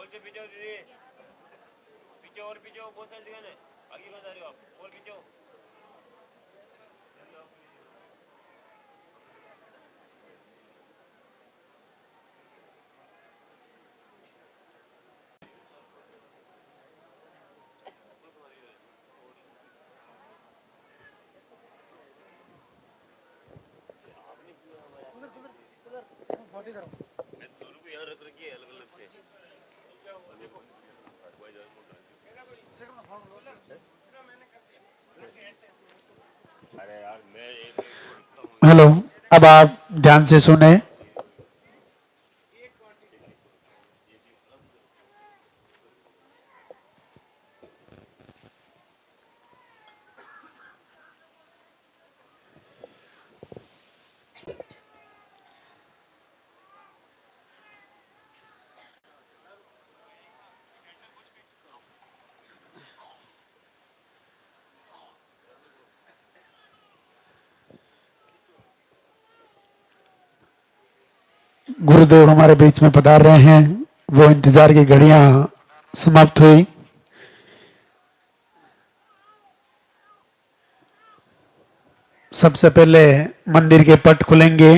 से पीछे हो दीदी, पीछे और पीछे हो, बहुत सारी जगह है, आगे कहाँ जा रहे हो आप, और पीछे हो। यहाँ रख रखी है अलग अलग से। अरे यार मैं हेलो, अब आप ध्यान से सुने। गुरुदेव हमारे बीच में पधार रहे हैं। वो इंतजार की घड़ियां समाप्त हुई। सबसे पहले मंदिर के पट खुलेंगे,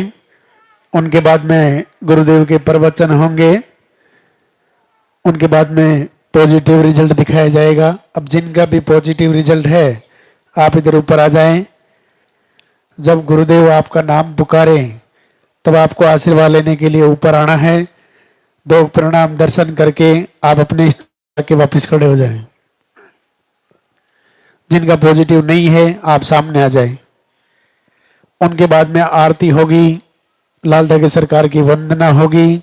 उनके बाद में गुरुदेव के प्रवचन होंगे, उनके बाद में पॉजिटिव रिजल्ट दिखाया जाएगा। अब जिनका भी पॉजिटिव रिजल्ट है आप इधर ऊपर आ जाएं। जब गुरुदेव आपका नाम पुकारे तब आपको आशीर्वाद लेने के लिए ऊपर आना है। दो प्रणाम दर्शन करके आप अपने स्थान के वापस खड़े हो जाएं। जिनका पॉजिटिव नहीं है आप सामने आ जाएं। उनके बाद में आरती होगी, लाल धागे सरकार की वंदना होगी।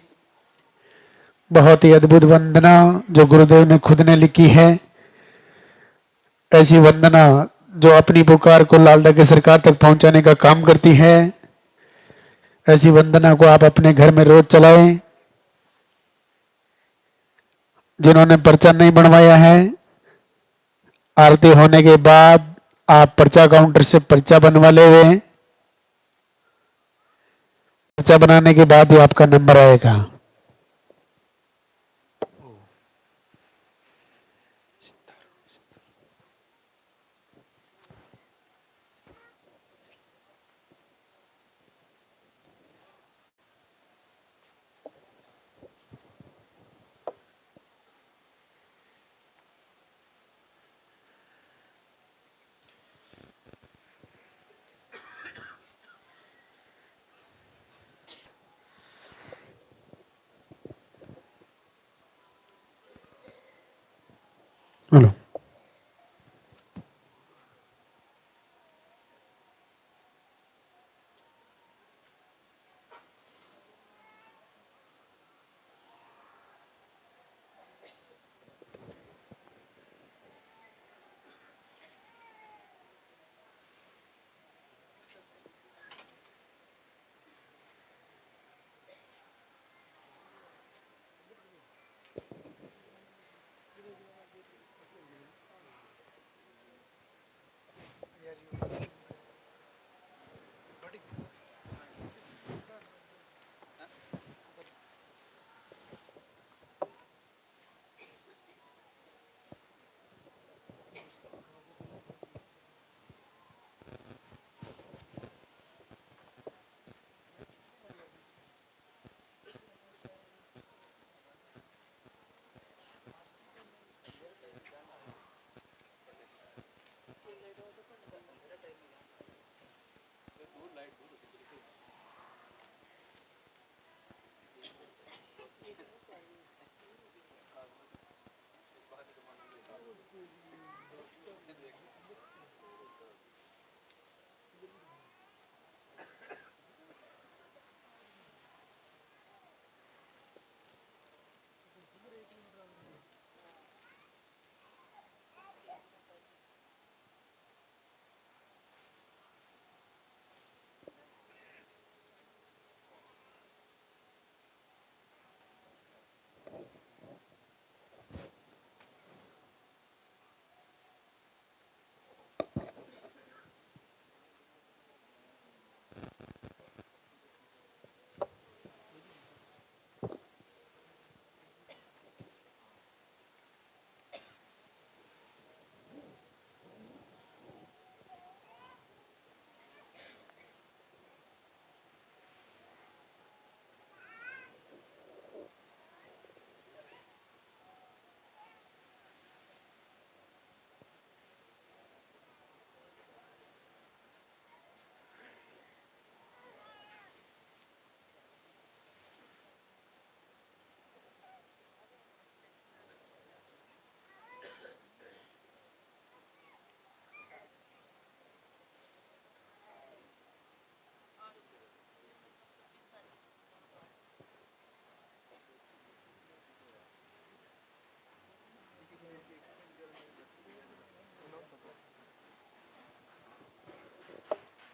बहुत ही अद्भुत वंदना जो गुरुदेव ने खुद ने लिखी है। ऐसी वंदना जो अपनी पुकार को लाल धागे सरकार तक पहुंचाने का काम करती है। ऐसी वंदना को आप अपने घर में रोज चलाएं। जिन्होंने पर्चा नहीं बनवाया है, आरती होने के बाद आप पर्चा काउंटर से पर्चा बनवा ले हुए। पर्चा बनाने के बाद ही आपका नंबर आएगा। हेलो,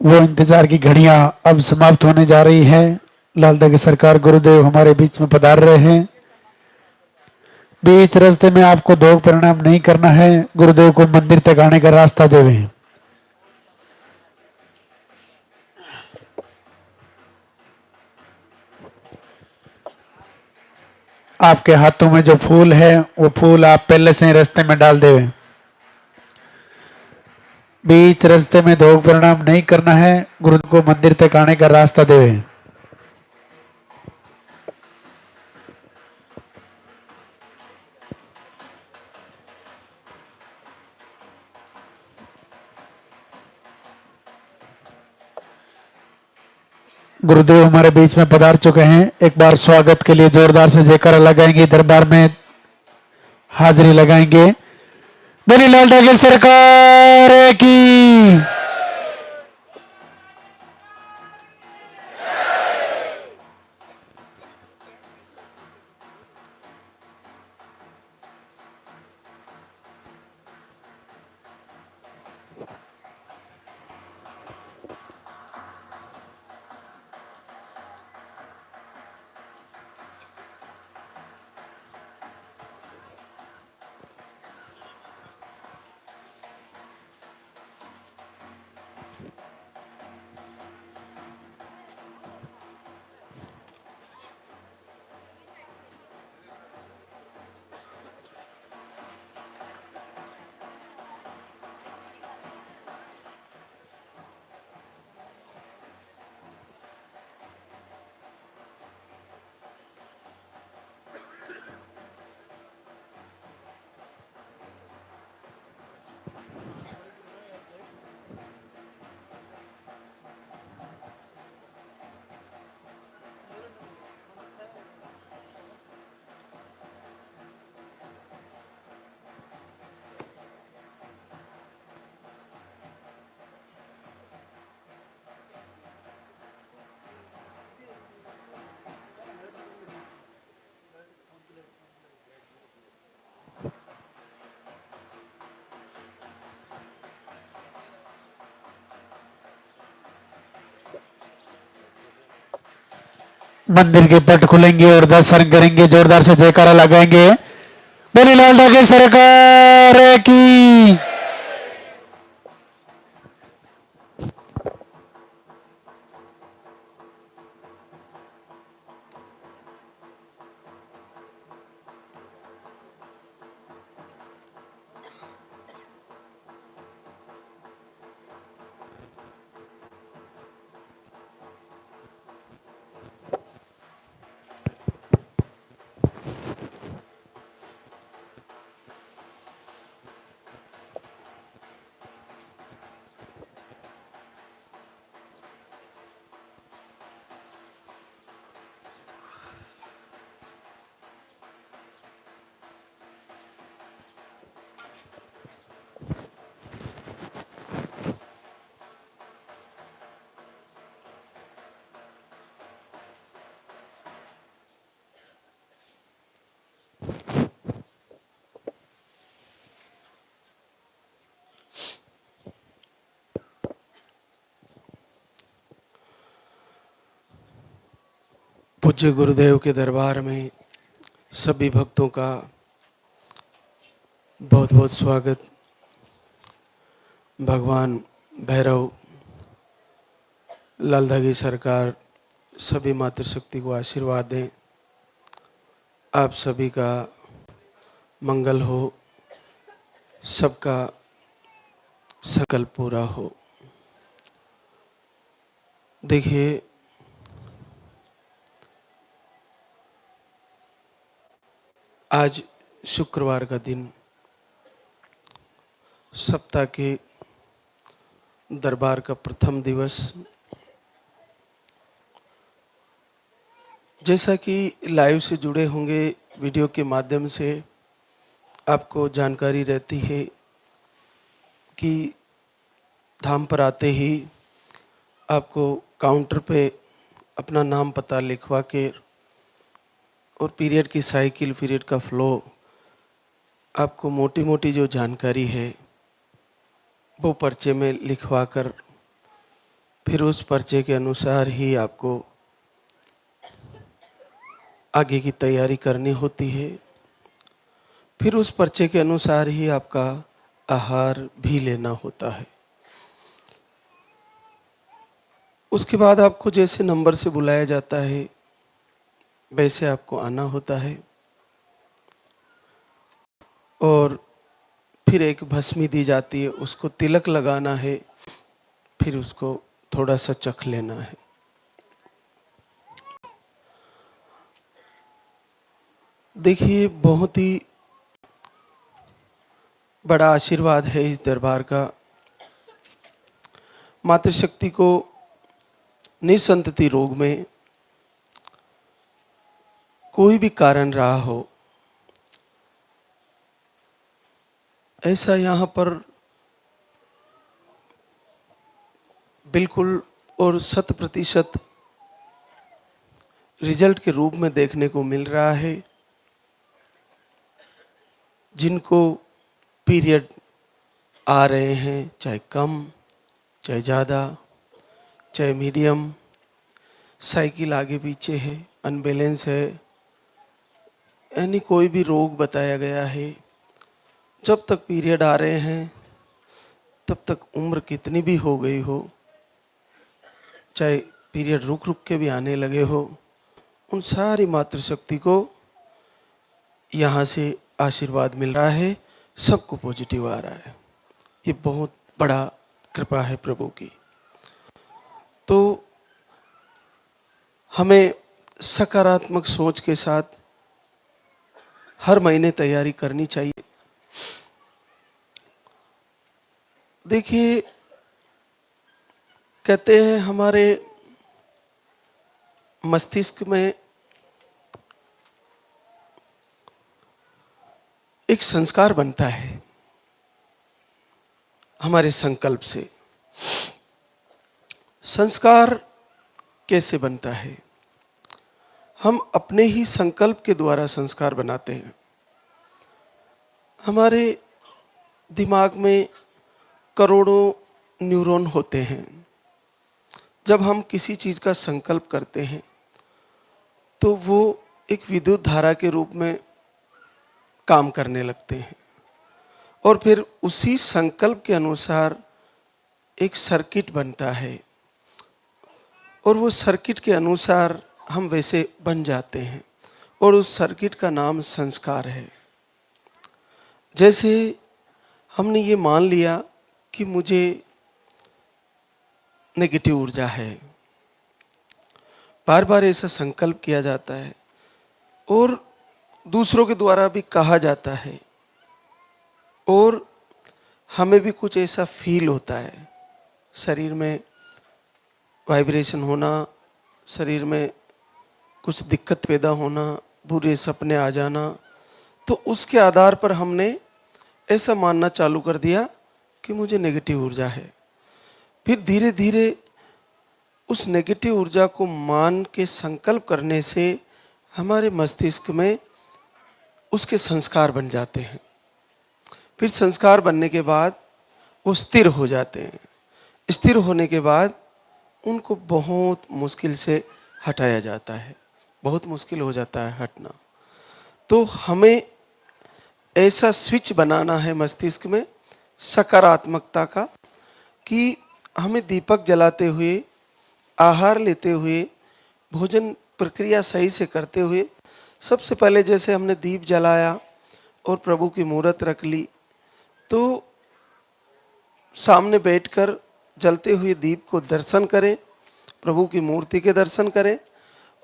वो इंतजार की घड़ियां अब समाप्त होने जा रही है। लालदा की सरकार गुरुदेव हमारे बीच में पधार रहे हैं। बीच रास्ते में आपको भोग परिणाम नहीं करना है, गुरुदेव को मंदिर तक आने का रास्ता देवे। आपके हाथों में जो फूल है वो फूल आप पहले से ही रास्ते में डाल देवे। बीच रास्ते में भोग परिणाम नहीं करना है, गुरुदेव को मंदिर तक आने का रास्ता देवे। गुरुदेव हमारे बीच में पधार चुके हैं। एक बार स्वागत के लिए जोरदार से जयकारा लगाएंगे, दरबार में हाजिरी लगाएंगे। बोली लालदा की सरकार की। मंदिर के पट खुलेंगे और दर्शन करेंगे, जोरदार से जयकारा लगाएंगे। बोली लालदा की सरकार की। पूज्य गुरुदेव के दरबार में सभी भक्तों का बहुत बहुत स्वागत। भगवान भैरव, लालदा की सरकार सभी मातृशक्ति को आशीर्वाद दें। आप सभी का मंगल हो, सबका संकल्प पूरा हो। देखिए, आज शुक्रवार का दिन, सप्ताह के दरबार का प्रथम दिवस। जैसा कि लाइव से जुड़े होंगे, वीडियो के माध्यम से आपको जानकारी रहती है कि धाम पर आते ही आपको काउंटर पे अपना नाम पता लिखवा के और पीरियड की साइकिल, पीरियड का फ्लो, आपको मोटी मोटी जो जानकारी है वो पर्चे में लिखवा कर फिर उस पर्चे के अनुसार ही आपको आगे की तैयारी करनी होती है। फिर उस पर्चे के अनुसार ही आपका आहार भी लेना होता है। उसके बाद आपको जैसे नंबर से बुलाया जाता है वैसे आपको आना होता है और फिर एक भस्मी दी जाती है, उसको तिलक लगाना है, फिर उसको थोड़ा सा चख लेना है। देखिए, बहुत ही बड़ा आशीर्वाद है इस दरबार का। मातृशक्ति को निसंतति रोग में कोई भी कारण रहा हो, ऐसा यहाँ पर बिल्कुल और 100% रिजल्ट के रूप में देखने को मिल रहा है। जिनको पीरियड आ रहे हैं, चाहे कम चाहे ज़्यादा चाहे मीडियम, साइकिल आगे पीछे है, अनबैलेंस है, यानी कोई भी रोग बताया गया है, जब तक पीरियड आ रहे हैं तब तक उम्र कितनी भी हो गई हो, चाहे पीरियड रुक रुक के भी आने लगे हो, उन सारी मातृशक्ति को यहाँ से आशीर्वाद मिल रहा है, सबको पॉजिटिव आ रहा है। ये बहुत बड़ा कृपा है प्रभु की। तो हमें सकारात्मक सोच के साथ हर महीने तैयारी करनी चाहिए। देखिए, कहते हैं हमारे मस्तिष्क में एक संस्कार बनता है हमारे संकल्प से। संस्कार कैसे बनता है? हम अपने ही संकल्प के द्वारा संस्कार बनाते हैं। हमारे दिमाग में करोड़ों न्यूरॉन होते हैं। जब हम किसी चीज़ का संकल्प करते हैं तो वो एक विद्युत धारा के रूप में काम करने लगते हैं और फिर उसी संकल्प के अनुसार एक सर्किट बनता है और वो सर्किट के अनुसार हम वैसे बन जाते हैं और उस सर्किट का नाम संस्कार है। जैसे हमने ये मान लिया कि मुझे नेगेटिव ऊर्जा है, बार बार ऐसा संकल्प किया जाता है और दूसरों के द्वारा भी कहा जाता है और हमें भी कुछ ऐसा फील होता है, शरीर में वाइब्रेशन होना, शरीर में कुछ दिक्कत पैदा होना, बुरे सपने आ जाना। तो उसके आधार पर हमने ऐसा मानना चालू कर दिया कि मुझे नेगेटिव ऊर्जा है। फिर धीरे धीरे उस नेगेटिव ऊर्जा को मान के संकल्प करने से हमारे मस्तिष्क में उसके संस्कार बन जाते हैं। फिर संस्कार बनने के बाद वो स्थिर हो जाते हैं। स्थिर होने के बाद उनको बहुत मुश्किल से हटाया जाता है, बहुत मुश्किल हो जाता है हटना। तो हमें ऐसा स्विच बनाना है मस्तिष्क में सकारात्मकता का कि हमें दीपक जलाते हुए, आहार लेते हुए, भोजन प्रक्रिया सही से करते हुए, सबसे पहले जैसे हमने दीप जलाया और प्रभु की मूर्त रख ली, तो सामने बैठकर जलते हुए दीप को दर्शन करें, प्रभु की मूर्ति के दर्शन करें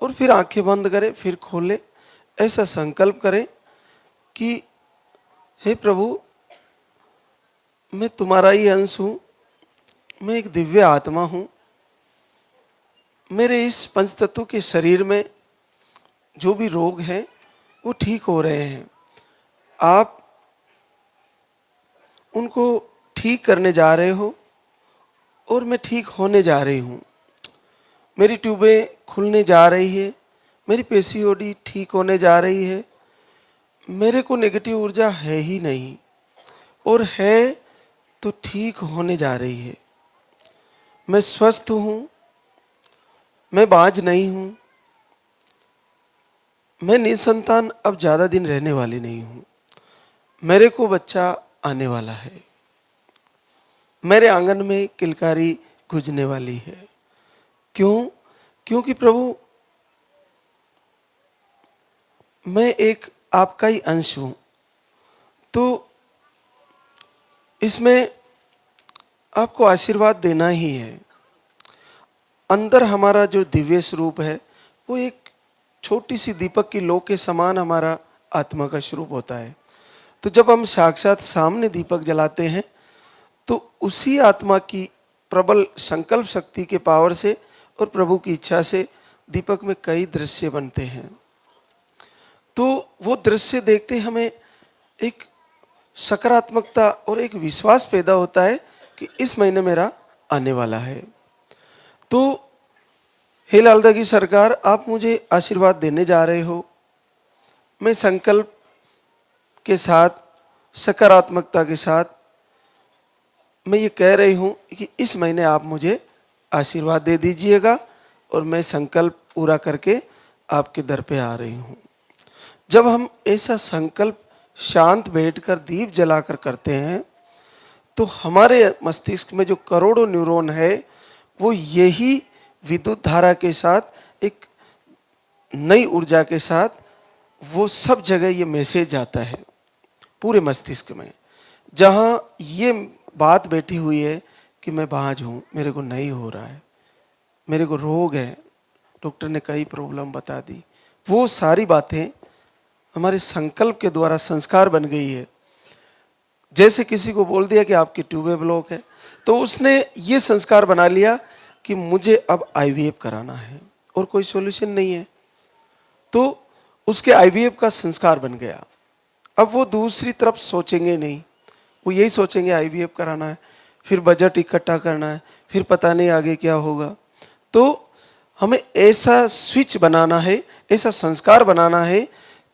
और फिर आंखें बंद करें, फिर खोलें। ऐसा संकल्प करें कि हे प्रभु, मैं तुम्हारा ही अंश हूँ, मैं एक दिव्य आत्मा हूँ, मेरे इस पंचतत्व के शरीर में जो भी रोग हैं वो ठीक हो रहे हैं, आप उनको ठीक करने जा रहे हो और मैं ठीक होने जा रही हूँ। मेरी ट्यूबें खुलने जा रही है, मेरी पेशीओडी ठीक होने जा रही है, मेरे को नेगेटिव ऊर्जा है ही नहीं और है तो ठीक होने जा रही है। मैं स्वस्थ हूं, मैं बांझ नहीं हूं, मैं निसंतान अब ज्यादा दिन रहने वाली नहीं हूं, मेरे को बच्चा आने वाला है, मेरे आंगन में किलकारी गुजने वाली है। क्यों? क्योंकि प्रभु मैं एक आपका ही अंश हूं। तो इसमें आपको आशीर्वाद देना ही है। अंदर हमारा जो दिव्य स्वरूप है वो एक छोटी सी दीपक की लौ के समान हमारा आत्मा का स्वरूप होता है। तो जब हम साक्षात सामने दीपक जलाते हैं तो उसी आत्मा की प्रबल संकल्प शक्ति के पावर से और प्रभु की इच्छा से दीपक में कई दृश्य बनते हैं। तो वो दृश्य देखते हमें एक सकारात्मकता और एक विश्वास पैदा होता है कि इस महीने मेरा आने वाला है। तो हे लालदा की सरकार, आप मुझे आशीर्वाद देने जा रहे हो। मैं संकल्प के साथ, सकारात्मकता के साथ मैं ये कह रही हूँ कि इस महीने आप मुझे आशीर्वाद दे दीजिएगा और मैं संकल्प पूरा करके आपके दर पे आ रही हूँ। जब हम ऐसा संकल्प शांत बैठकर दीप जलाकर करते हैं तो हमारे मस्तिष्क में जो करोड़ों न्यूरॉन है वो यही विद्युत धारा के साथ, एक नई ऊर्जा के साथ वो सब जगह ये मैसेज जाता है पूरे मस्तिष्क में, जहाँ ये बात बैठी हुई है कि मैं बांझ हूँ, मेरे को नहीं हो रहा है, मेरे को रोग है, डॉक्टर ने कई प्रॉब्लम बता दी। वो सारी बातें हमारे संकल्प के द्वारा संस्कार बन गई है। जैसे किसी को बोल दिया कि आपकी ट्यूबे ब्लॉक है, तो उसने ये संस्कार बना लिया कि मुझे अब आईवीएफ कराना है और कोई सॉल्यूशन नहीं है। तो उसके आईवीएफ का संस्कार बन गया। अब वो दूसरी तरफ सोचेंगे नहीं, वो यही सोचेंगे आईवीएफ कराना है, फिर बजट इकट्ठा करना है, फिर पता नहीं आगे क्या होगा। तो हमें ऐसा स्विच बनाना है, ऐसा संस्कार बनाना है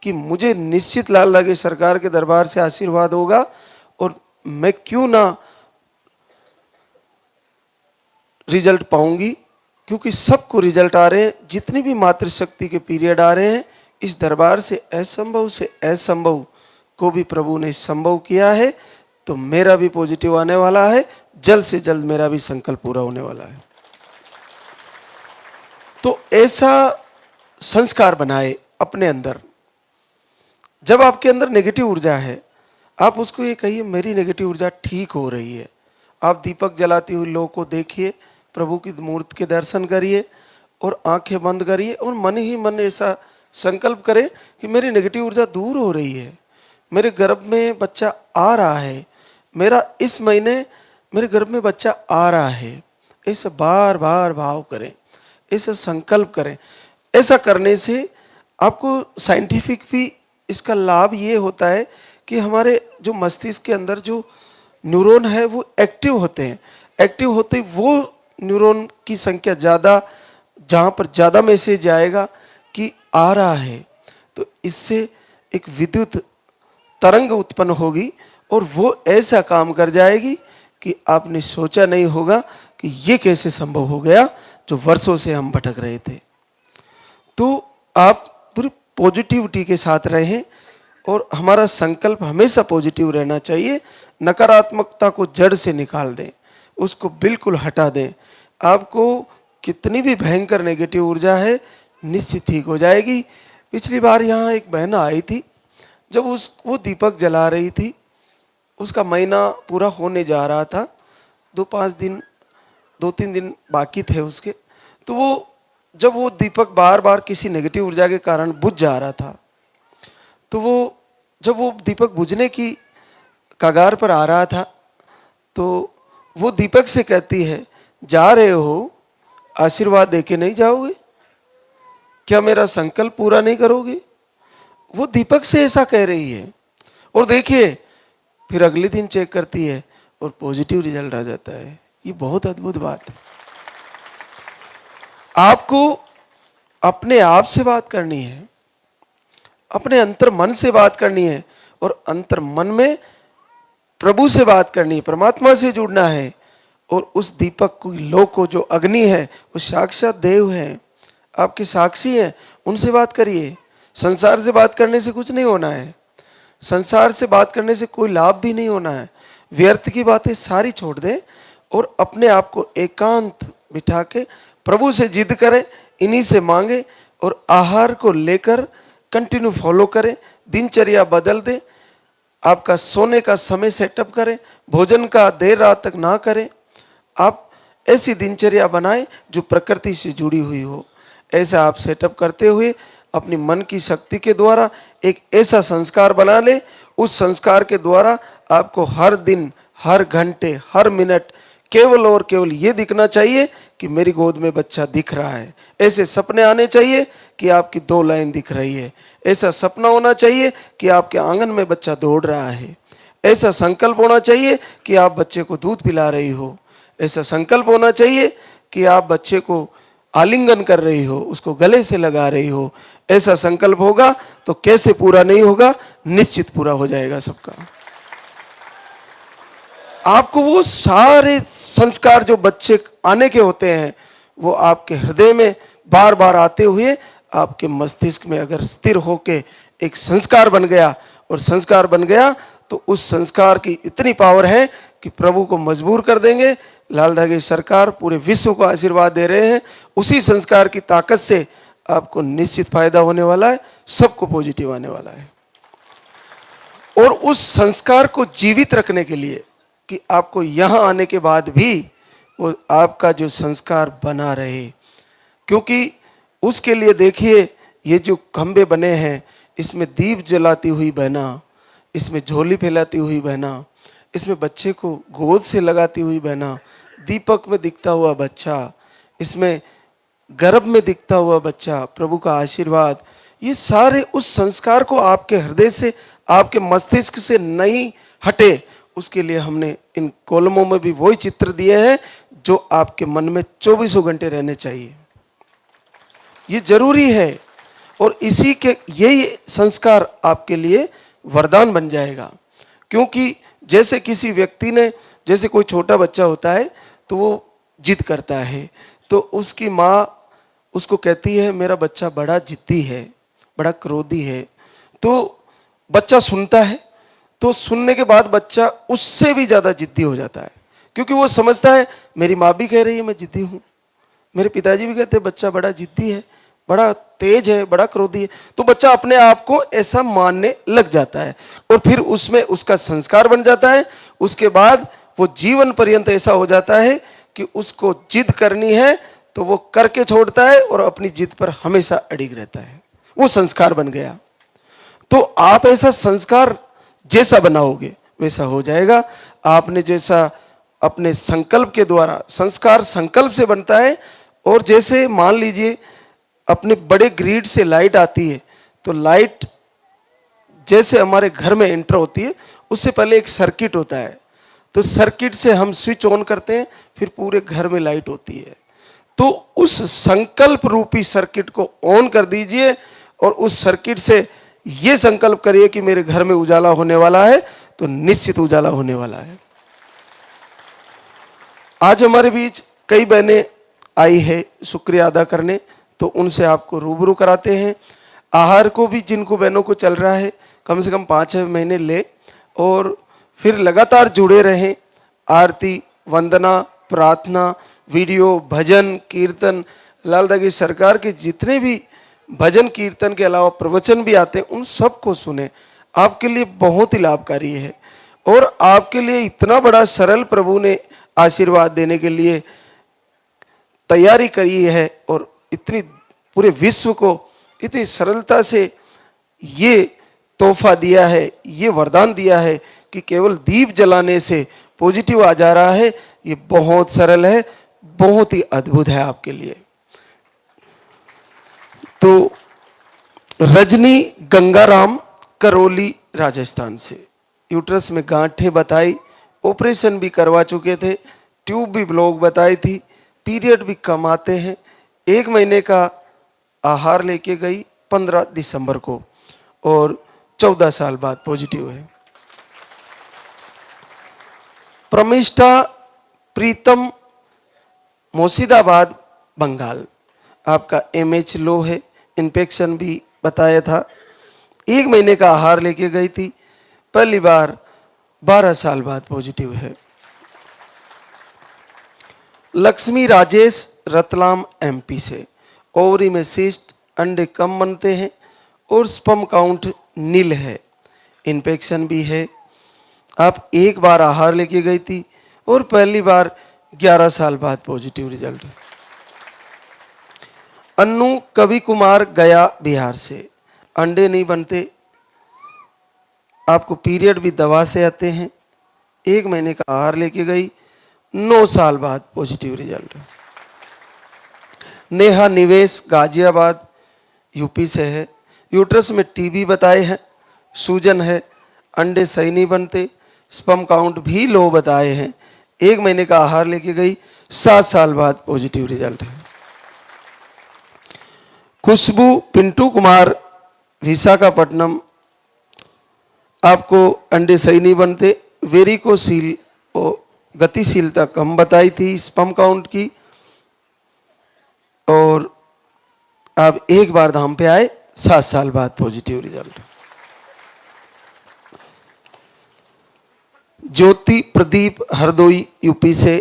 कि मुझे निश्चित लाल लगे सरकार के दरबार से आशीर्वाद होगा और मैं क्यों ना रिजल्ट पाऊंगी, क्योंकि सबको रिजल्ट आ रहे हैं। जितनी भी मातृशक्ति के पीरियड आ रहे हैं, इस दरबार से असंभव को भी प्रभु ने संभव किया है। तो मेरा भी पॉजिटिव आने वाला है, जल्द से जल्द मेरा भी संकल्प पूरा होने वाला है। तो ऐसा संस्कार बनाए अपने अंदर। जब आपके अंदर नेगेटिव ऊर्जा है, आप उसको ये कहिए मेरी नेगेटिव ऊर्जा ठीक हो रही है। आप दीपक जलाती हुई लोगों को देखिए, प्रभु की मूर्ति के दर्शन करिए और आंखें बंद करिए और मन ही मन ऐसा संकल्प करें कि मेरी नेगेटिव ऊर्जा दूर हो रही है, मेरे गर्भ में बच्चा आ रहा है, मेरा इस महीने मेरे गर्भ में बच्चा आ रहा है। ऐसा बार बार भाव करें, ऐसा संकल्प करें। ऐसा करने से आपको साइंटिफिक भी इसका लाभ ये होता है कि हमारे जो मस्तिष्क के अंदर जो न्यूरॉन है वो एक्टिव होते हैं। एक्टिव होते वो न्यूरॉन की संख्या ज़्यादा, जहाँ पर ज़्यादा मैसेज जाएगा कि आ रहा है, तो इससे एक विद्युत तरंग उत्पन्न होगी और वो ऐसा काम कर जाएगी कि आपने सोचा नहीं होगा कि ये कैसे संभव हो गया, जो वर्षों से हम भटक रहे थे। तो आप पूरी पॉजिटिविटी के साथ रहें और हमारा संकल्प हमेशा पॉजिटिव रहना चाहिए। नकारात्मकता को जड़ से निकाल दें, उसको बिल्कुल हटा दें। आपको कितनी भी भयंकर नेगेटिव ऊर्जा है निश्चित ठीक हो जाएगी। पिछली बार यहाँ एक बहन आई थी, जब वो दीपक जला रही थी, उसका महीना पूरा होने जा रहा था, 2-3 दिन बाकी थे उसके। तो वो जब वो दीपक बार बार किसी नेगेटिव ऊर्जा के कारण बुझ जा रहा था, तो वो जब वो दीपक बुझने की कगार पर आ रहा था, तो वो दीपक से कहती है, जा रहे हो, आशीर्वाद देके नहीं जाओगे? क्या मेरा संकल्प पूरा नहीं करोगे? वो दीपक से ऐसा कह रही है। और देखिए फिर अगले दिन चेक करती है और पॉजिटिव रिजल्ट आ जाता है। ये बहुत अद्भुत बात है। आपको अपने आप से बात करनी है, अपने अंतर मन से बात करनी है और अंतर मन में प्रभु से बात करनी है, परमात्मा से जुड़ना है और उस दीपक को लो को जो अग्नि है वो साक्षात देव है, आपके साक्षी हैं, उनसे बात करिए। संसार से बात करने से कुछ नहीं होना है, संसार से बात करने से कोई लाभ भी नहीं होना है। व्यर्थ की बातें सारी छोड़ दें और अपने आप को एकांत बिठा के प्रभु से जिद करें, इन्हीं से मांगे और आहार को लेकर कंटिन्यू फॉलो करें। दिनचर्या बदल दें, आपका सोने का समय सेटअप करें, भोजन का देर रात तक ना करें। आप ऐसी दिनचर्या बनाएं जो प्रकृति से जुड़ी हुई हो। ऐसा आप सेटअप करते हुए अपनी मन की शक्ति के द्वारा एक ऐसा संस्कार बना ले, उस संस्कार के द्वारा आपको हर दिन, हर घंटे, हर मिनट केवल और केवल ये दिखना चाहिए कि मेरी गोद में बच्चा दिख रहा है। ऐसे सपने आने चाहिए कि आपकी 2 लाइन दिख रही है। ऐसा सपना होना चाहिए कि आपके आंगन में बच्चा दौड़ रहा है। ऐसा संकल्प होना चाहिए कि आप बच्चे को दूध पिला रही हो। ऐसा संकल्प होना चाहिए कि आप बच्चे को आलिंगन कर रही हो, उसको गले से लगा रही हो। ऐसा संकल्प होगा तो कैसे पूरा नहीं होगा, निश्चित पूरा हो जाएगा सबका। आपको वो सारे संस्कार जो बच्चे आने के होते हैं वो आपके हृदय में बार बार आते हुए आपके मस्तिष्क में अगर स्थिर होके एक संस्कार बन गया, और संस्कार बन गया तो उस संस्कार की इतनी पावर है कि प्रभु को मजबूर कर देंगे। लाल धागे सरकार पूरे विश्व को आशीर्वाद दे रहे हैं। उसी संस्कार की ताकत से आपको निश्चित फायदा होने वाला है, सबको पॉजिटिव आने वाला है। और उस संस्कार को जीवित रखने के लिए कि आपको यहां आने के बाद भी वो आपका जो संस्कार बना रहे, क्योंकि उसके लिए देखिए ये जो खंबे बने हैं, इसमें दीप जलाती हुई बहना, इसमें झोली फैलाती हुई बहना, इसमें बच्चे को गोद से लगाती हुई बहना, दीपक में दिखता हुआ बच्चा, इसमें गर्भ में दिखता हुआ बच्चा, प्रभु का आशीर्वाद, ये सारे उस संस्कार को आपके हृदय से, आपके मस्तिष्क से नहीं हटे, उसके लिए हमने इन कॉलमों में भी वही चित्र दिए हैं जो आपके मन में 24 घंटे रहने चाहिए। ये जरूरी है। और इसी के यही संस्कार आपके लिए वरदान बन जाएगा। क्योंकि जैसे किसी व्यक्ति ने, जैसे कोई छोटा बच्चा होता है तो वो जिद करता है, तो उसकी माँ उसको कहती है मेरा बच्चा बड़ा जिद्दी है, बड़ा क्रोधी है। तो बच्चा सुनता है, तो सुनने के बाद बच्चा उससे भी ज़्यादा जिद्दी हो जाता है, क्योंकि वो समझता है मेरी माँ भी कह रही है मैं जिद्दी हूँ, मेरे पिताजी भी कहते हैं बच्चा बड़ा जिद्दी है, बड़ा तेज है, बड़ा क्रोधी है। तो बच्चा अपने आप को ऐसा मानने लग जाता है और फिर उसमें उसका संस्कार बन जाता है। उसके बाद वो जीवन पर्यंत ऐसा हो जाता है कि उसको जिद करनी है तो वो करके छोड़ता है और अपनी जिद पर हमेशा अड़िग रहता है। वो संस्कार बन गया। तो आप ऐसा संस्कार जैसा बनाओगे वैसा हो जाएगा। आपने जैसा अपने संकल्प के द्वारा, संस्कार संकल्प से बनता है। और जैसे मान लीजिए अपने बड़े ग्रिड से लाइट आती है, तो लाइट जैसे हमारे घर में एंटर होती है उससे पहले एक सर्किट होता है, तो सर्किट से हम स्विच ऑन करते हैं, फिर पूरे घर में लाइट होती है। तो उस संकल्प रूपी सर्किट को ऑन कर दीजिए और उस सर्किट से ये संकल्प करिए कि मेरे घर में उजाला होने वाला है, तो निश्चित उजाला होने वाला है। आज हमारे बीच कई बहनें आई है शुक्रिया अदा करने, तो उनसे आपको रूबरू कराते हैं। आहार को भी जिनको बहनों को चल रहा है कम से कम 5-6 महीने ले और फिर लगातार जुड़े रहें। आरती, वंदना, प्रार्थना, वीडियो, भजन, कीर्तन, लाल धागे सरकार के जितने भी भजन कीर्तन के अलावा प्रवचन भी आते हैं, उन सबको सुने। आपके लिए बहुत ही लाभकारी है और आपके लिए इतना बड़ा सरल प्रभु ने आशीर्वाद देने के लिए तैयारी करी है और इतनी पूरे विश्व को इतनी सरलता से ये तोहफा दिया है, ये वरदान दिया है कि केवल दीप जलाने से पॉजिटिव आ जा रहा है। ये बहुत सरल है, बहुत ही अद्भुत है आपके लिए। तो रजनी गंगाराम करौली राजस्थान से, यूट्रस में गांठें बताई, ऑपरेशन भी करवा चुके थे, ट्यूब भी ब्लॉक बताई थी, पीरियड भी कम आते हैं। 1 महीने का आहार लेके गई 15 दिसंबर को और 14 साल बाद पॉजिटिव है। प्रमिष्ठा प्रीतम मुर्शिदाबाद बंगाल, आपका एमएच लो है, इन्फेक्शन भी बताया था। 1 महीने का आहार लेके गई थी, पहली बार 12 साल बाद पॉजिटिव है। लक्ष्मी राजेश रतलाम एमपी से, ओवरी में सिस्ट, अंडे कम बनते हैं और स्पर्म काउंट नील है, इन्फेक्शन भी है। आप 1 बार आहार लेके गई थी और पहली बार 11 साल बाद पॉजिटिव रिजल्ट। अन्नू कवि कुमार गया बिहार से, अंडे नहीं बनते, आपको पीरियड भी दवा से आते हैं, 1 महीने का आहार लेके गई, 9 साल बाद पॉजिटिव रिजल्ट। नेहा निवेश गाजियाबाद यूपी से है, यूट्रस में टीबी बताए हैं, सूजन है, अंडे सही नहीं बनते, स्पर्म काउंट भी लो बताए हैं, 1 महीने का आहार लेके गई, 7 साल बाद पॉजिटिव रिजल्ट है। खुशबू पिंटू कुमार विशाखापट्टनम, आपको अंडे सही नहीं बनते, वेरिकोसील और गतिशीलता कम बताई थी स्पर्म काउंट की, और आप 1 बार धाम पे आए, 7 साल बाद पॉजिटिव रिजल्ट। ज्योति प्रदीप हरदोई यूपी से,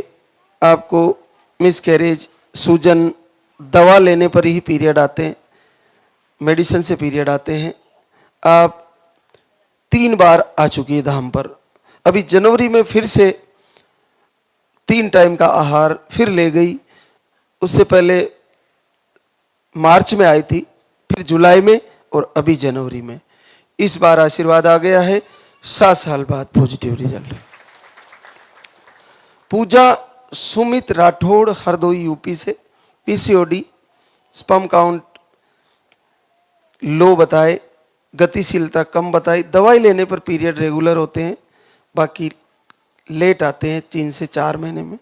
आपको मिसकैरेज, सूजन, दवा लेने पर ही पीरियड आते हैं, मेडिसिन से पीरियड आते हैं, आप 3 बार आ चुकी है धाम पर। अभी जनवरी में फिर से 3 टाइम का आहार फिर ले गई, उससे पहले मार्च में आई थी, फिर जुलाई में और अभी जनवरी में। इस बार आशीर्वाद आ गया है, 7 साल बाद पॉजिटिव रिजल्ट। पूजा सुमित राठौड़ हरदोई यूपी से, पीसीओडी, स्पर्म काउंट लो बताए, गतिशीलता कम बताई, दवाई लेने पर पीरियड रेगुलर होते हैं, बाकी लेट आते हैं 3 से 4 महीने में।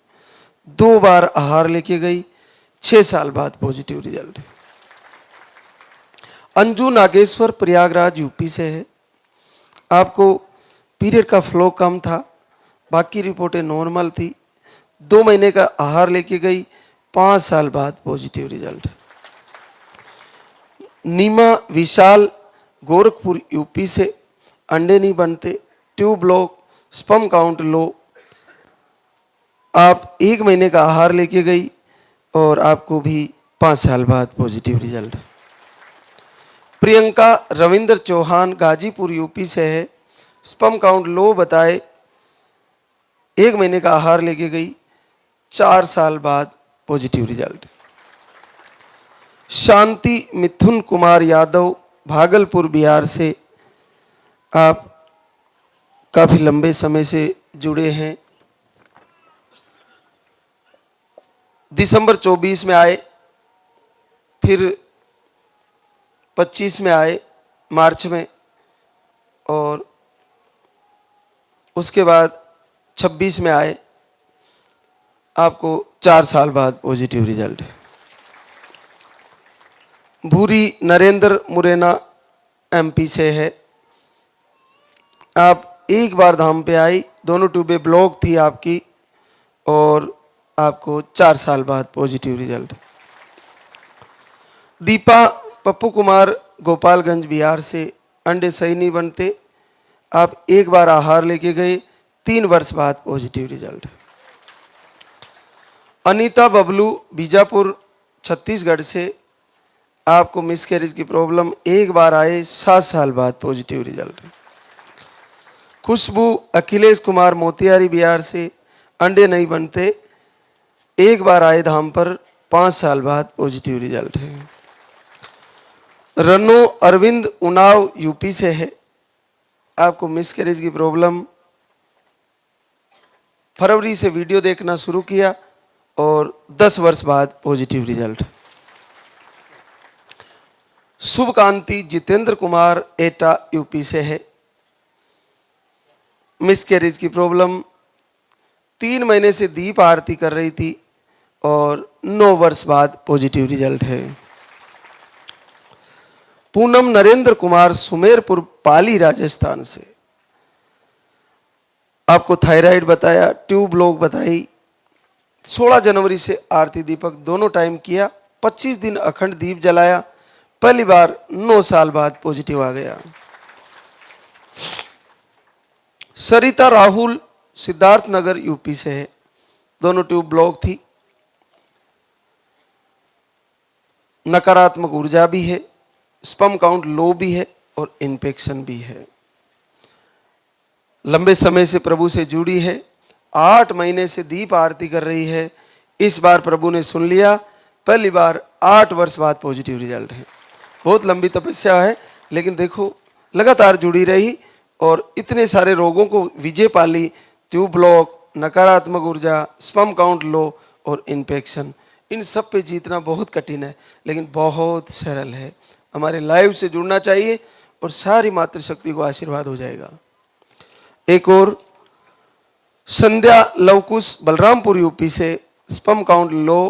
2 बार आहार लेके गई, 6 साल बाद positive result. Anju Nageshwar Prayagraj UP से है, आपको पीरियड का फ्लो कम था, बाकी रिपोर्टें नॉर्मल थी, 2 महीने का आहार लेके गई, 5 साल बाद पॉजिटिव रिजल्ट। नीमा विशाल गोरखपुर यूपी से, अंडे नहीं बनते, tube block, sperm count low, आप 1 महीने का आहार लेके गई और आपको भी 5 साल बाद positive result. Priyanka Ravindra Chauhan Ghazipur UP से है, स्पर्म काउंट लो बताए, 1 महीने का आहार लेके गई, 4 साल बाद पॉजिटिव रिजल्ट। शांति मिथुन कुमार यादव भागलपुर बिहार से, आप काफी लंबे समय से जुड़े हैं, दिसंबर 24 में आए, फिर 25 में आए मार्च में, और उसके बाद 26 में आए, आपको 4 साल बाद पॉजिटिव रिजल्ट है। भूरी नरेंद्र मुरैना एमपी से है, आप 1 बार धाम पे आई, दोनों ट्यूबें ब्लॉक थी आपकी, और आपको 4 साल बाद पॉजिटिव रिजल्ट। दीपा पप्पू कुमार गोपालगंज बिहार से, अंडे सही नहीं बनते, आप 1 बार आहार लेके गए, 3 वर्ष बाद पॉजिटिव रिजल्ट। अनीता बबलू बीजापुर छत्तीसगढ़ से, आपको मिसकैरेज की प्रॉब्लम, 1 बार आए, 7 साल बाद पॉजिटिव रिजल्ट। खुशबू अखिलेश कुमार मोतिहारी बिहार से, अंडे नहीं बनते, 1 बार आए धाम पर, 5 साल बाद पॉजिटिव रिजल्ट है। रनो अरविंद उनाव यूपी से है, आपको मिसकैरेज की प्रॉब्लम, फरवरी से वीडियो देखना शुरू किया और 10 वर्ष बाद पॉजिटिव रिजल्ट। शुभकांति जितेंद्र कुमार एटा यूपी से है, मिसकैरेज की प्रॉब्लम, 3 महीने से दीप आरती कर रही थी और 9 वर्ष बाद पॉजिटिव रिजल्ट है। पूनम नरेंद्र कुमार सुमेरपुर पाली राजस्थान से, आपको थायराइड बताया, ट्यूब ब्लॉक बताई, 16 जनवरी से आरती दीपक दोनों टाइम किया, 25 दिन अखंड दीप जलाया, पहली बार 9 साल बाद पॉजिटिव आ गया। सरिता राहुल सिद्धार्थ नगर यूपी से है, दोनों ट्यूब ब्लॉक थी, नकारात्मक ऊर्जा भी है, स्पर्म काउंट लो भी है और इन्फेक्शन भी है। लंबे समय से प्रभु से जुड़ी है, 8 महीने से दीप आरती कर रही है। इस बार प्रभु ने सुन लिया, पहली बार 8 वर्ष बाद पॉजिटिव रिजल्ट है। बहुत लंबी तपस्या है, लेकिन देखो लगातार जुड़ी रही और इतने सारे रोगों को विजय पा ली। ट्यूब ब्लॉक, नकारात्मक ऊर्जा, स्पर्म काउंट लो और इन्फेक्शन, इन सब पे जीतना बहुत कठिन है, लेकिन बहुत सरल है। हमारे लाइव से जुड़ना चाहिए और सारी मातृशक्ति को आशीर्वाद हो जाएगा। एक और संध्या लवकुश बलरामपुर यूपी से, स्पर्म काउंट लो,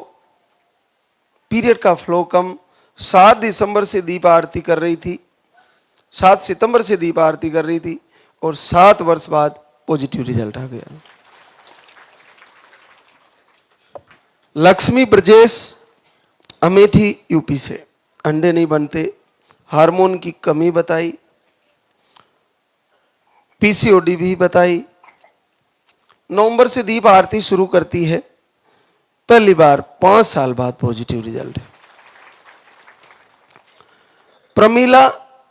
पीरियड का फ्लो कम, 7 दिसंबर से दीप आरती कर रही थी, 7 सितंबर से दीप आरती कर रही थी और 7 वर्ष बाद पॉजिटिव रिजल्ट आ गया। लक्ष्मी ब्रजेश अमेठी यूपी से, अंडे नहीं बनते, हार्मोन की कमी बताई, पीसीओडी भी बताई, नवंबर से दीप आरती शुरू करती है, पहली बार 5 साल बाद पॉजिटिव रिजल्ट है। प्रमीला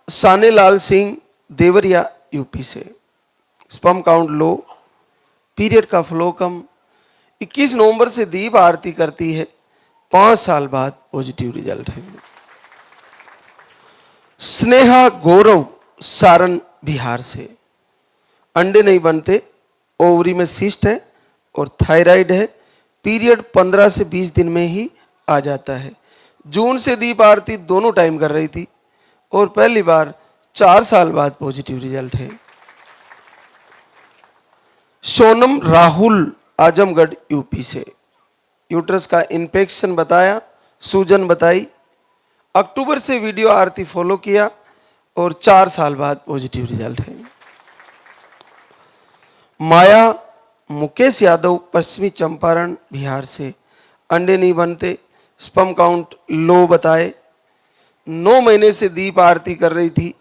सानेलाल सिंह देवरिया यूपी से, स्पर्म काउंट लो, पीरियड का फ्लो कम, 21 नवंबर से दीप आरती करती है, 5 साल बाद पॉजिटिव रिजल्ट है। स्नेहा गौरव सारण बिहार से, अंडे नहीं बनते, ओवरी में सिस्ट है और थायराइड है, पीरियड 15 से 20 दिन में ही आ जाता है। जून से दीप आरती दोनों टाइम कर रही थी और पहली बार 4 साल बाद पॉजिटिव रिजल्ट है। सोनम राहुल आजमगढ़ यूपी से, यूट्रस का इन्फेक्शन बताया, सूजन बताई, अक्टूबर से वीडियो आरती फॉलो किया और 4 साल बाद पॉजिटिव रिजल्ट है। माया मुकेश यादव पश्चिमी चंपारण बिहार से, अंडे नहीं बनते, स्पर्म काउंट लो बताए, 9 महीने से दीप आरती कर रही थी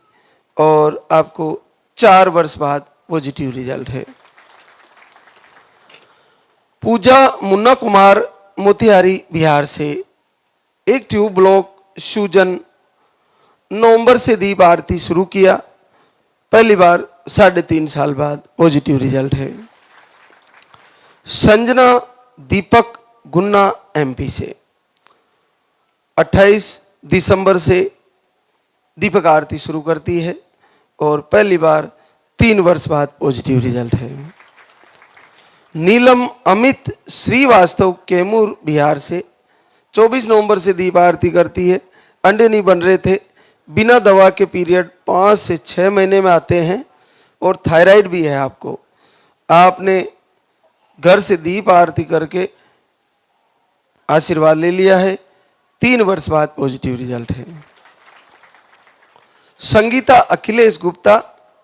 और आपको 4 वर्ष बाद पॉजिटिव रिजल्ट है। पूजा मुन्ना कुमार मोतिहारी बिहार से, एक ट्यूब ब्लॉक, सूजन, नवंबर से दीप आरती शुरू किया, पहली बार 3.5 साल बाद पॉजिटिव रिजल्ट है। संजना दीपक गुन्ना एमपी से, 28 दिसंबर से दीपक आरती शुरू करती है और पहली बार 3 वर्ष बाद पॉजिटिव रिजल्ट है। नीलम अमित श्रीवास्तव कैमूर बिहार से, 24 नवंबर से दीप आरती करती है, अंडे नहीं बन रहे थे, बिना दवा के पीरियड 5 से 6 महीने में आते हैं और थायराइड भी है आपको। आपने घर से दीप आरती करके आशीर्वाद ले लिया है, 3 वर्ष बाद पॉजिटिव रिजल्ट है। संगीता अखिलेश गुप्ता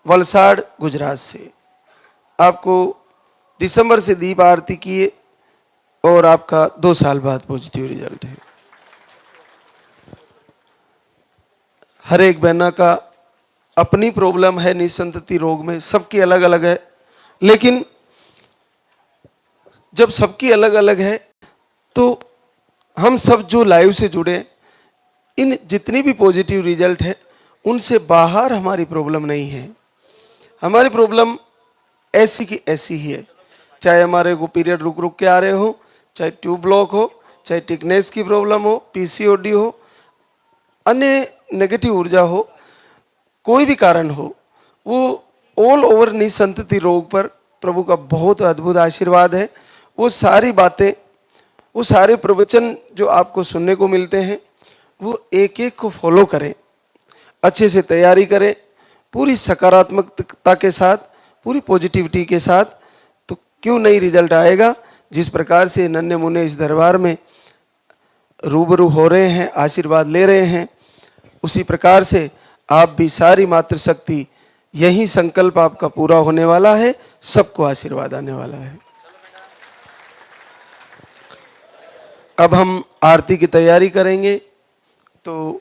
वलसाड़ गुजरात से, आपको दिसंबर से दीप आरती किए और आपका 2 साल बाद पॉजिटिव रिजल्ट है। हर एक बहना का अपनी प्रॉब्लम है निसंतति रोग में, सबकी अलग अलग है, लेकिन जब सबकी अलग अलग है तो हम सब जो लाइव से जुड़े, इन जितनी भी पॉजिटिव रिजल्ट है उनसे बाहर हमारी प्रॉब्लम नहीं है। हमारी प्रॉब्लम ऐसी की ऐसी ही है, चाहे हमारे को पीरियड रुक रुक के आ रहे हो, चाहे ट्यूब ब्लॉक हो, चाहे टिकनेस की प्रॉब्लम हो, पीसीओडी हो, अन्य नेगेटिव ऊर्जा हो, कोई भी कारण हो, वो ऑल ओवर निसंतति रोग पर प्रभु का बहुत अद्भुत आशीर्वाद है। वो सारी बातें, वो सारे प्रवचन जो आपको सुनने को मिलते हैं, वो एक एक को फॉलो करें, अच्छे से तैयारी करें, पूरी सकारात्मकता के साथ, पूरी पॉजिटिविटी के साथ, तो क्यों नहीं रिजल्ट आएगा। जिस प्रकार से नन्हे मुन्ने इस दरबार में रूबरू हो रहे हैं, आशीर्वाद ले रहे हैं, उसी प्रकार से आप भी सारी मातृशक्ति, यही संकल्प आपका पूरा होने वाला है, सबको आशीर्वाद आने वाला है। अब हम आरती की तैयारी करेंगे, तो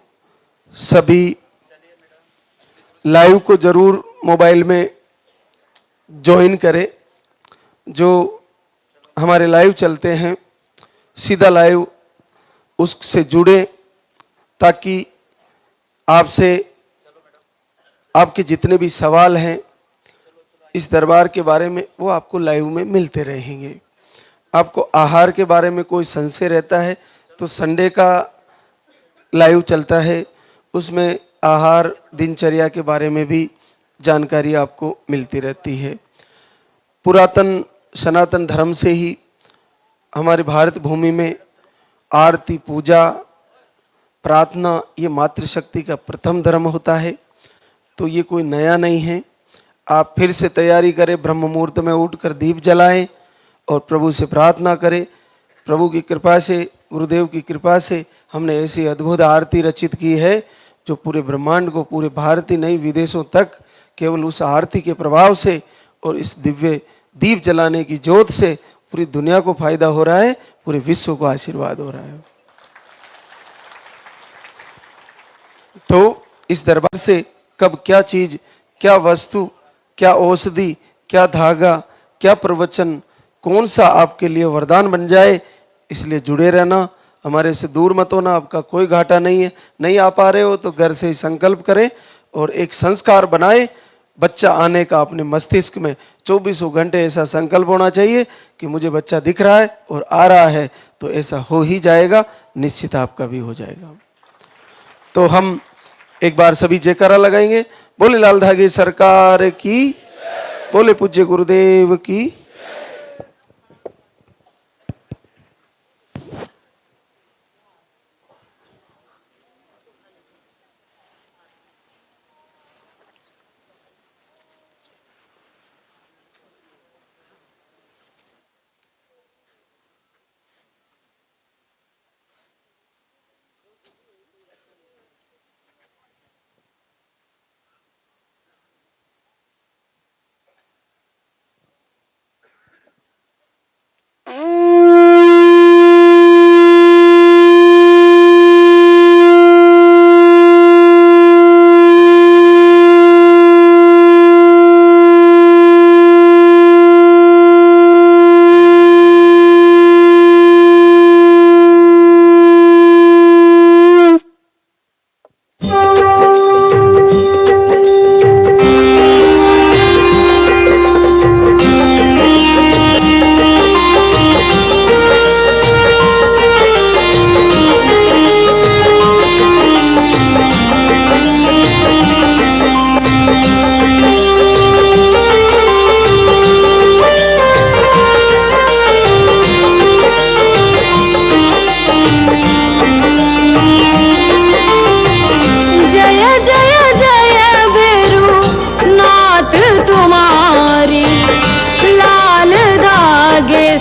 सभी लाइव को जरूर मोबाइल में ज्वाइन करें। जो हमारे लाइव चलते हैं सीधा लाइव उससे जुड़े, ताकि आपसे आपके जितने भी सवाल हैं इस दरबार के बारे में वो आपको लाइव में मिलते रहेंगे। आपको आहार के बारे में कोई संशय रहता है तो संडे का लाइव चलता है, उसमें आहार दिनचर्या के बारे में भी जानकारी आपको मिलती रहती है। पुरातन सनातन धर्म से ही हमारे भारत भूमि में आरती, पूजा, प्रार्थना ये मातृशक्ति का प्रथम धर्म होता है, तो ये कोई नया नहीं है। आप फिर से तैयारी करें, ब्रह्म मुहूर्त में उठकर दीप जलाएं और प्रभु से प्रार्थना करें। प्रभु की कृपा से, गुरुदेव की कृपा से हमने ऐसी अद्भुत आरती रचित की है जो पूरे ब्रह्मांड को, पूरे भारत ही नहीं विदेशों तक केवल उस आरती के प्रभाव से और इस दिव्य दीप जलाने की ज्योत से पूरी दुनिया को फायदा हो रहा है, पूरे विश्व को आशीर्वाद हो रहा है। तो इस दरबार से कब क्या चीज, क्या वस्तु, क्या औषधि, क्या धागा, क्या प्रवचन, कौन सा आपके लिए वरदान बन जाए, इसलिए जुड़े रहना, हमारे से दूर मत होना। आपका कोई घाटा नहीं है। नहीं आ पा रहे हो तो घर से ही संकल्प करें और एक संस्कार बनाए बच्चा आने का। अपने मस्तिष्क में 24 घंटे ऐसा संकल्प होना चाहिए कि मुझे बच्चा दिख रहा है और आ रहा है, तो ऐसा हो ही जाएगा, निश्चित आपका भी हो जाएगा। तो हम एक बार सभी जयकारा लगाएंगे। बोले लाल धागे सरकार की, बोले पूज्य गुरुदेव की।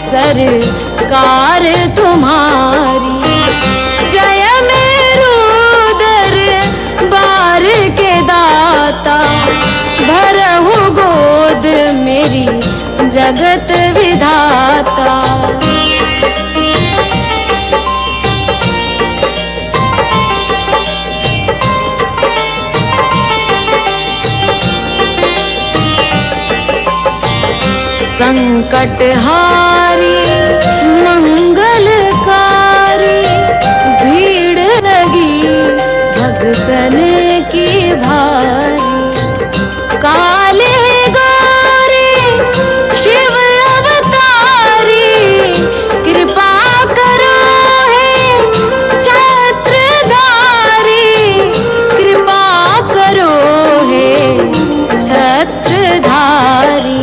सरकार तुम्हारी, जय मेरू दरबार के दाता, भरहु गोद मेरी जगत विधाता। संकट हारी मंगलकारी, भीड़ लगी भक्तन की भारी। काले गौरी शिव अवतारी, कृपा करो हे छत्रधारी, कृपा करो हे छत्रधारी।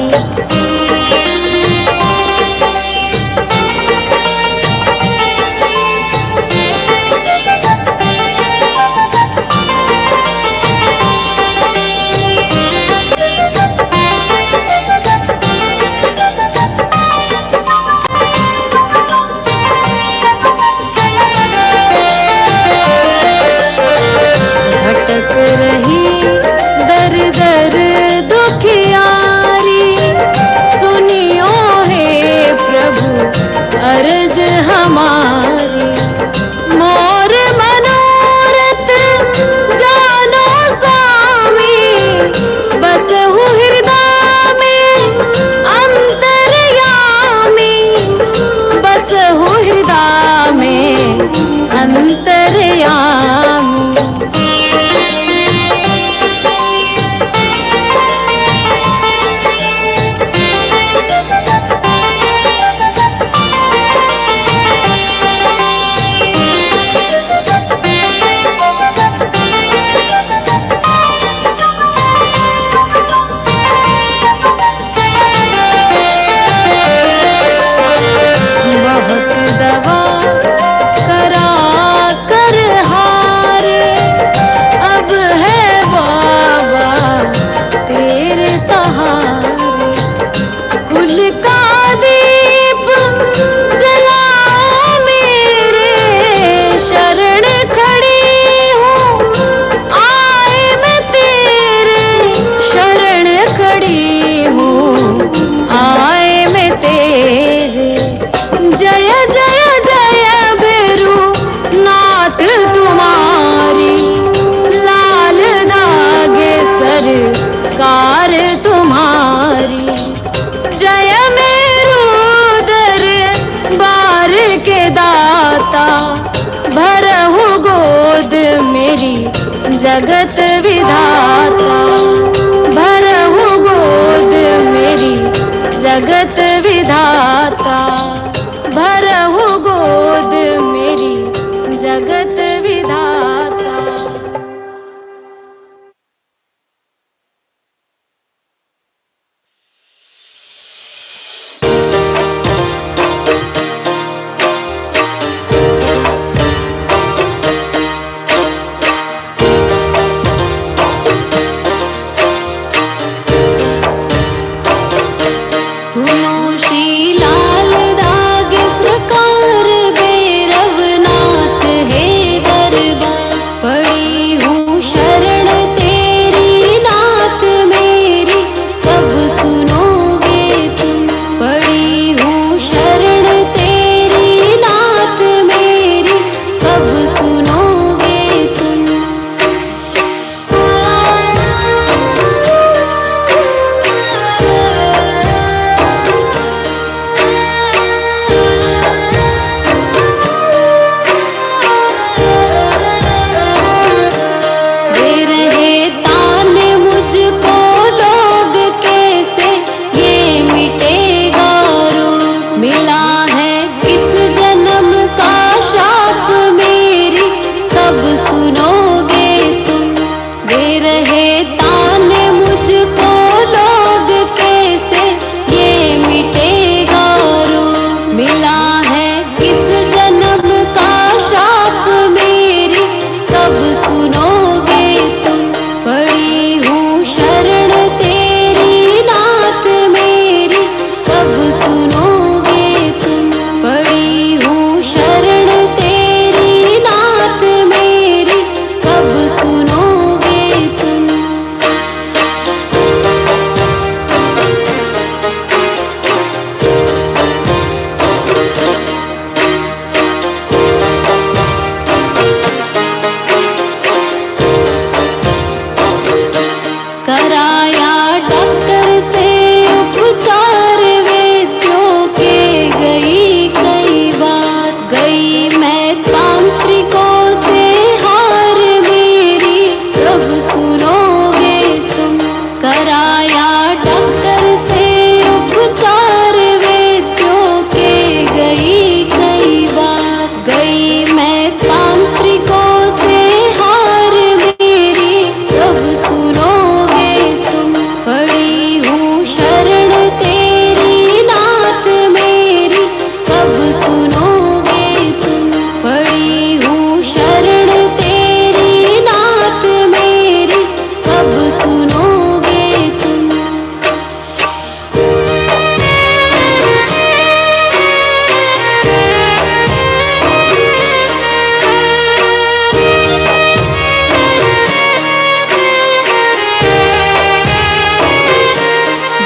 मेरी जगत विधाता, भरहु गोद मेरी जगत विधाता, भरहु गोद मेरी जगत विधाता। सुनो श्री लाल दाग सरकार भैरवनाथ है दरबार, पड़ी हूँ शरण तेरी नाथ मेरी, कब सुनोगे तुम, पड़ी हूँ शरण तेरी नाथ मेरी, कब सुनोगे तुम। दे रहे तान मुझको लोग कैसे, ये मिटेगा रोग, मिला है किस जन्म का शाप मेरी, कब सुनोगे तुम। दे रहे तान मुझको लोग कैसे, ये मिटेगा रोग, मिला है किस जन्म का शाप मेरी, कब सुनोगे तुम। पड़ी हूँ शरण तेरी नाथ मेरी, कब सुनोगे तुम, पड़ी हूँ शरण तेरी नाथ मेरी, कब सुनोगे तुम। कराया डॉक्टर से उपचार वैद्यों के गई कई बार, गई मैं तांत्रिकों से हार मेरी, कब सुनोगे तुम। कराया डॉक्टर से उपचार वैद्यों के गई कई बार, गई मैं तांत्रिकों से हार मेरी, कब सुनोगे तुम। पड़ी हूँ शरण तेरी नाथ मेरी, कब सुनोगे तुम। पड़ी हूँ शरण तेरी नाथ मेरी, कब सुनोगे तुम।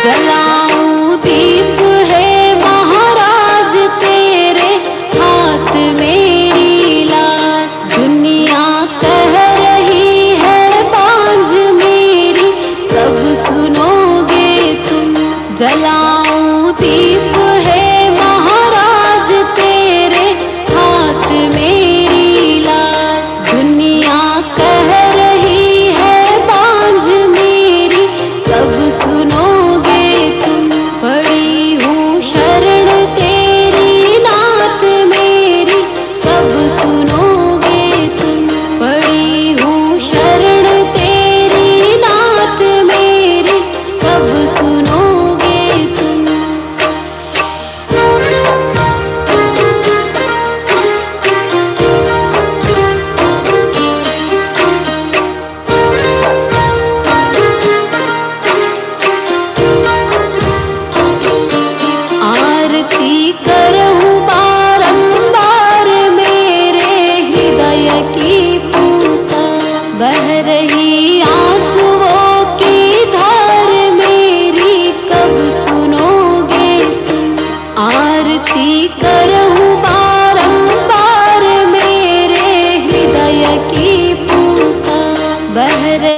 जलाऊं दीप है महाराज तेरे हाथ मेरी लाज, दुनिया कह रही है बांझ मेरी, कब सुनोगे तुम। जलाऊं दीप है महाराज तेरे हाथ मेरी लाज, दुनिया कह रही है बांझ मेरी, कब सुनोगे तुम। पड़ी हूँ शरण तेरी नाथ मेरी, कब सुनोगे तुम। पड़ी हूँ शरण तेरी नाथ मेरी, कब सुनोगे तुम। आरती करहूँ बारंबार मेरे हृदय की पूता, बह रही आंसुओं की धार मेरी, कब सुनोगे तुम। आरती करहूँ बारंबार मेरे हृदय की पूता, बह रही